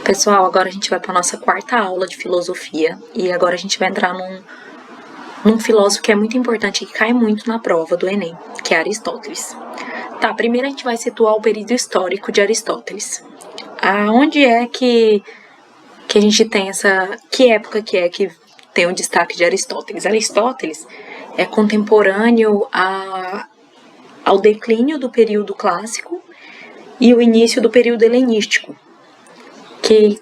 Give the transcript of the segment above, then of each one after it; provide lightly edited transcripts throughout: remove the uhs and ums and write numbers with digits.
Pessoal, agora a gente vai para a nossa quarta aula de filosofia e agora a gente vai entrar num filósofo que é muito importante e que cai muito na prova do Enem, que é Aristóteles. Tá, primeiro a gente vai situar o período histórico de Aristóteles. Aonde é que a gente tem que época que tem o destaque de Aristóteles? Aristóteles é contemporâneo ao declínio do período clássico e o início do período helenístico, que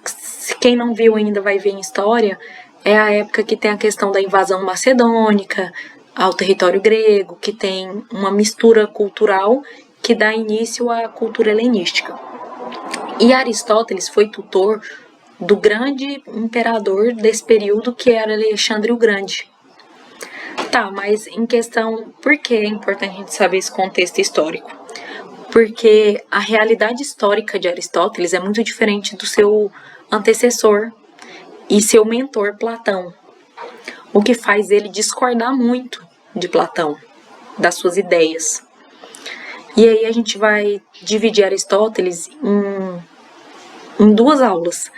quem não viu ainda vai ver em história, é a época que tem a questão da invasão macedônica ao território grego, que tem uma mistura cultural que dá início à cultura helenística. E Aristóteles foi tutor do grande imperador desse período, que era Alexandre o Grande. Tá, mas em questão, por que é importante a gente saber esse contexto histórico? Porque a realidade histórica de Aristóteles é muito diferente do seu antecessor e seu mentor Platão, o que faz ele discordar muito de Platão, das suas ideias. E aí a gente vai dividir Aristóteles em duas aulas,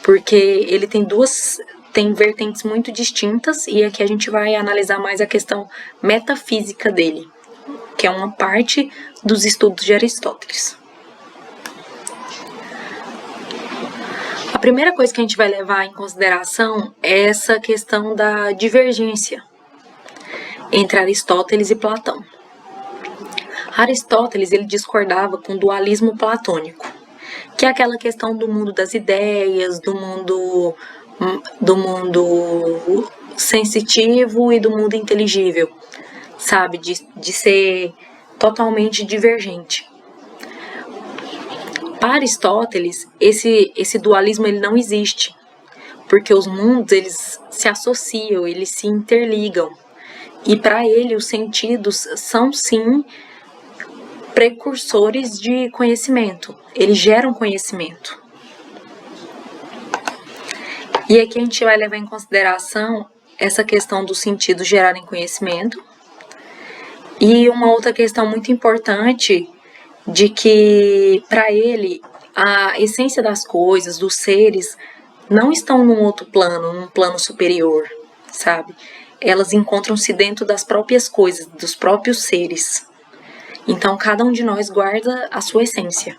porque ele tem vertentes muito distintas, e aqui a gente vai analisar mais a questão metafísica dele, que é uma parte dos estudos de Aristóteles. A primeira coisa que a gente vai levar em consideração é essa questão da divergência entre Aristóteles e Platão. Aristóteles ele discordava com o dualismo platônico, que é aquela questão do mundo das ideias, do mundo sensitivo e do mundo inteligível, sabe, de ser totalmente divergente. Para Aristóteles, esse dualismo ele não existe, porque os mundos eles se associam, eles se interligam, e para ele os sentidos são sim precursores de conhecimento, eles geram conhecimento. E aqui a gente vai levar em consideração essa questão dos sentidos gerarem conhecimento. E uma outra questão muito importante, de que para ele a essência das coisas, dos seres, não estão num outro plano, num plano superior, sabe? Elas encontram-se dentro das próprias coisas, dos próprios seres. Então cada um de nós guarda a sua essência.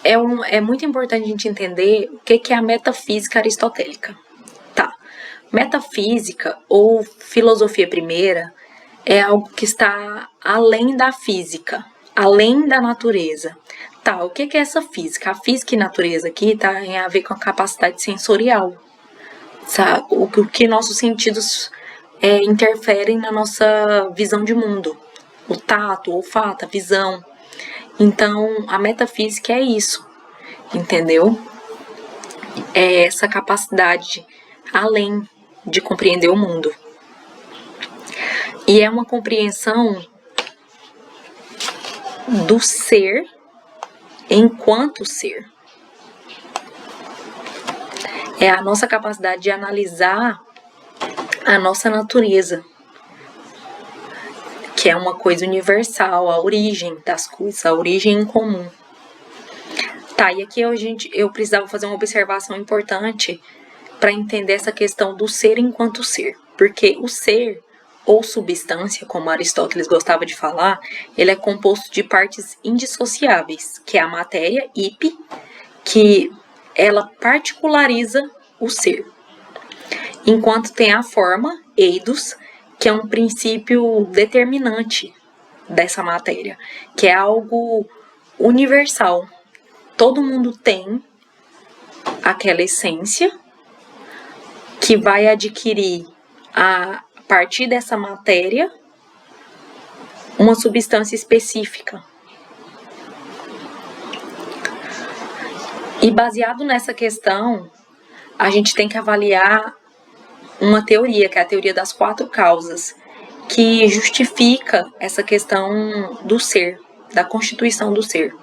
É muito importante a gente entender o que é a metafísica aristotélica. Tá. Metafísica ou filosofia primeira é algo que está além da física, além da natureza. Tá, o que é essa física? A física e natureza aqui tem a ver com a capacidade sensorial, sabe? O que nossos sentidos interferem na nossa visão de mundo. O tato, o olfato, a visão. Então, a metafísica é isso, entendeu? É essa capacidade além de compreender o mundo. E é uma compreensão do ser enquanto ser. É a nossa capacidade de analisar a nossa natureza, que é uma coisa universal, a origem das coisas, a origem em comum. Tá, e aqui eu precisava fazer uma observação importante para entender essa questão do ser enquanto ser, porque o ser, ou substância, como Aristóteles gostava de falar, ele é composto de partes indissociáveis, que é a matéria, ip, que ela particulariza o ser, enquanto tem a forma, eidos, que é um princípio determinante dessa matéria, que é algo universal. Todo mundo tem aquela essência que vai adquirir a partir dessa matéria uma substância específica. E baseado nessa questão, a gente tem que avaliar uma teoria, que é a teoria das 4 causas, que justifica essa questão do ser, da constituição do ser.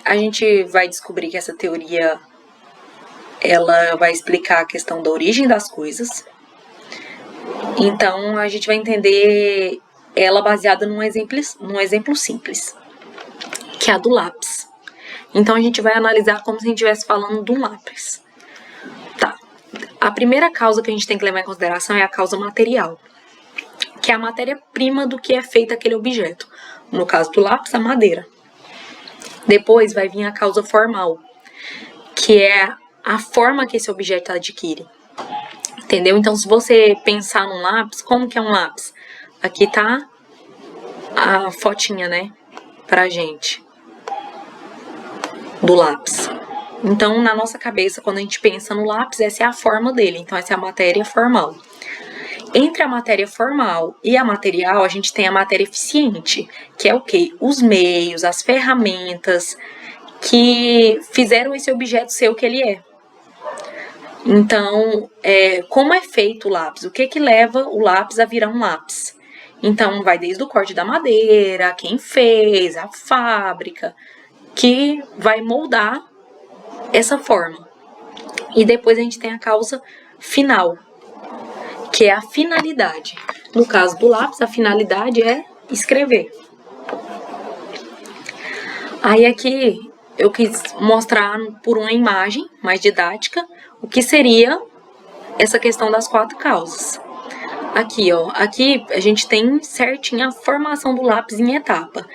A gente vai descobrir que essa teoria ela vai explicar a questão da origem das coisas. Então, a gente vai entender ela baseada num exemplo simples. que é a do lápis. Então, a gente vai analisar como se a gente estivesse falando de um lápis. Tá. A primeira causa que a gente tem que levar em consideração é a causa material, que é a matéria-prima do que é feito aquele objeto. No caso do lápis, a madeira. Depois vai vir a causa formal, que é a forma que esse objeto adquire. Entendeu? Então, se você pensar num lápis, como que é um lápis? Aqui tá a fotinha, né, pra gente, do lápis. Então, na nossa cabeça, quando a gente pensa no lápis, essa é a forma dele. Então, essa é a matéria formal. Entre a matéria formal e a material, a gente tem a matéria eficiente, que é o quê? Os meios, as ferramentas que fizeram esse objeto ser o que ele é. Então, como é feito o lápis? O que leva o lápis a virar um lápis? Então, vai desde o corte da madeira, quem fez, a fábrica, que vai moldar essa forma. E depois a gente tem a causa final, que é a finalidade. No caso do lápis, a finalidade é escrever. Aí aqui eu quis mostrar por uma imagem mais didática o que seria essa questão das 4 causas. Aqui, ó, aqui a gente tem certinho a formação do lápis em etapa.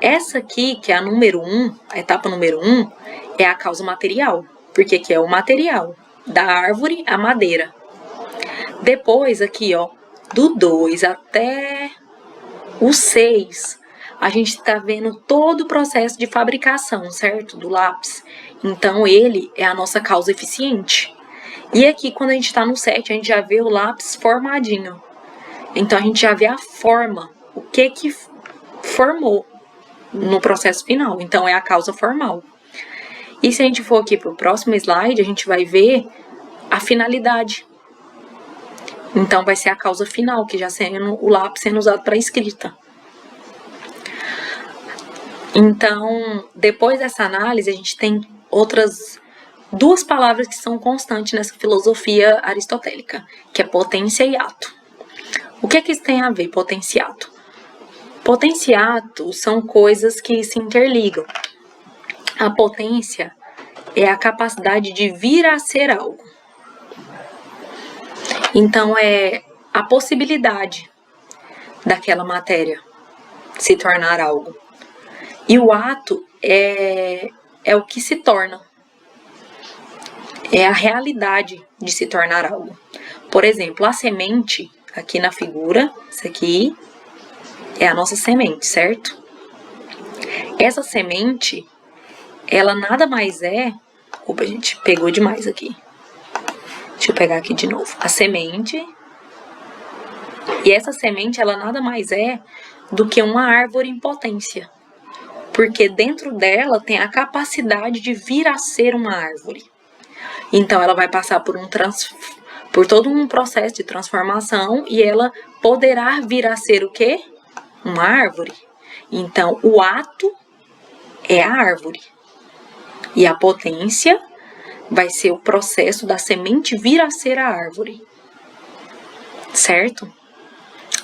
Essa aqui, que é a número 1, a etapa número 1, é a causa material, porque aqui é o material, da árvore à madeira. Depois, aqui, ó, do 2 até o 6, a gente tá vendo todo o processo de fabricação, certo? Do lápis. Então, ele é a nossa causa eficiente. E aqui, quando a gente tá no 7, a gente já vê o lápis formadinho. Então, a gente já vê a forma, o que formou no processo final. Então, é a causa formal. E se a gente for aqui pro próximo slide, a gente vai ver a finalidade. Então, vai ser a causa final, que já sendo o lápis sendo usado para escrita. Então, depois dessa análise, a gente tem outras 2 palavras que são constantes nessa filosofia aristotélica, que é potência e ato. O que isso tem a ver, potência e ato? Potência e ato são coisas que se interligam. A potência é a capacidade de vir a ser algo. Então, é a possibilidade daquela matéria se tornar algo. E o ato é o que se torna. É a realidade de se tornar algo. Por exemplo, a semente, aqui na figura, isso aqui é a nossa semente, certo? Essa semente, ela nada mais é... Opa, a gente pegou demais aqui. Deixa eu pegar aqui de novo. A semente. E essa semente, ela nada mais é do que uma árvore em potência. Porque dentro dela tem a capacidade de vir a ser uma árvore. Então, ela vai passar por todo um processo de transformação e ela poderá vir a ser o quê? Uma árvore. Então, o ato é a árvore. E a potência vai ser o processo da semente vir a ser a árvore. Certo?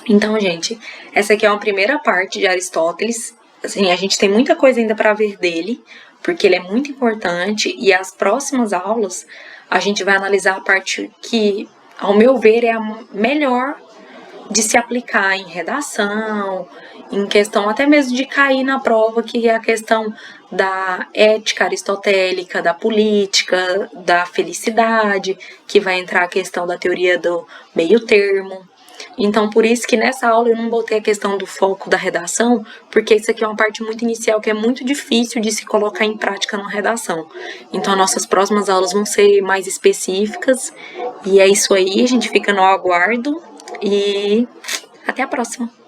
Então, gente, essa aqui é uma primeira parte de Aristóteles. Assim, a gente tem muita coisa ainda para ver dele, porque ele é muito importante, e as próximas aulas a gente vai analisar a parte que, ao meu ver, é a melhor de se aplicar em redação, em questão até mesmo de cair na prova, que é a questão da ética aristotélica, da política, da felicidade, que vai entrar a questão da teoria do meio termo. Então, por isso que nessa aula eu não botei a questão do foco da redação, porque isso aqui é uma parte muito inicial que é muito difícil de se colocar em prática na redação. Então, as nossas próximas aulas vão ser mais específicas, e é isso aí, a gente fica no aguardo, e até a próxima!